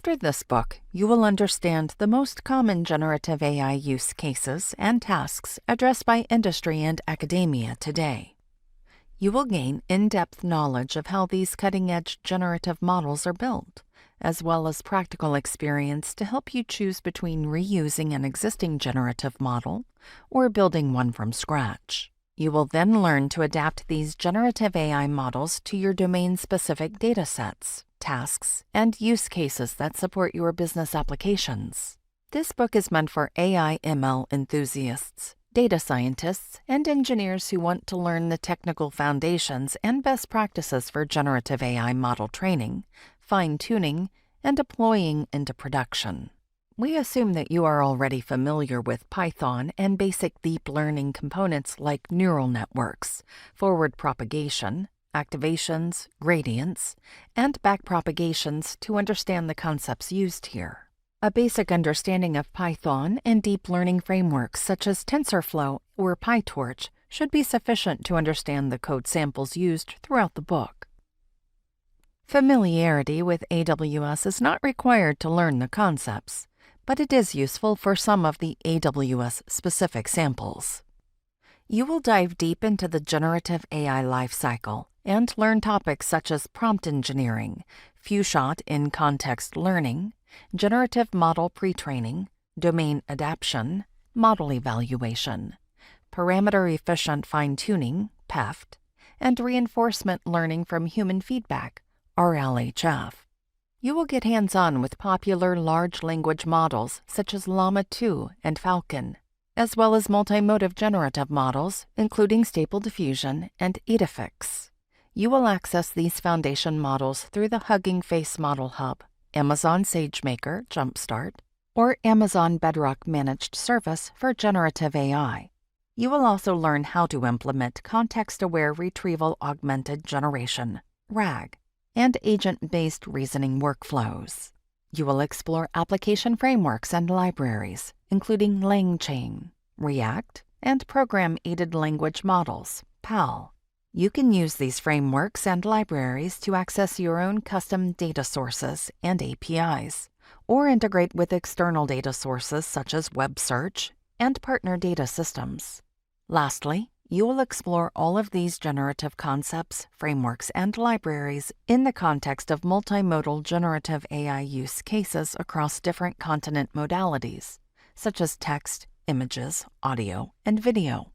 After this book, you will understand the most common generative AI use cases and tasks addressed by industry and academia today. You will gain in-depth knowledge of how these cutting-edge generative models are built, as well as practical experience to help you choose between reusing an existing generative model or building one from scratch. You will then learn to adapt these generative AI models to your domain-specific datasets, tasks, and use cases that support your business applications. This book is meant for AI/ML enthusiasts, data scientists, and engineers who want to learn the technical foundations and best practices for generative AI model training, fine-tuning, and deploying into production. We assume that you are already familiar with Python and basic deep learning components like neural networks, forward propagation, activations, gradients, and backpropagations to understand the concepts used here. A basic understanding of Python and deep learning frameworks such as TensorFlow or PyTorch should be sufficient to understand the code samples used throughout the book. Familiarity with AWS is not required to learn the concepts, but it is useful for some of the AWS-specific samples. You will dive deep into the generative AI lifecycle and learn topics such as prompt engineering, few-shot in-context learning, generative model pre-training, domain adaptation, model evaluation, parameter-efficient fine-tuning, PEFT, and reinforcement learning from human feedback, RLHF. You will get hands-on with popular large language models such as Llama 2 and Falcon, as well as multimodal generative models, including Stable Diffusion and IDEFICS. You will access these foundation models through the Hugging Face Model Hub, Amazon SageMaker Jumpstart, or Amazon Bedrock Managed Service for generative AI. You will also learn how to implement context-aware retrieval-augmented generation, RAG, and agent-based reasoning workflows. You will explore application frameworks and libraries, including LangChain, React, and Program-Aided Language Models, PAL. You can use these frameworks and libraries to access your own custom data sources and APIs, or integrate with external data sources such as web search and partner data systems. Lastly, you will explore all of these generative concepts, frameworks, and libraries in the context of multimodal generative AI use cases across different content modalities, such as text, images, audio, and video.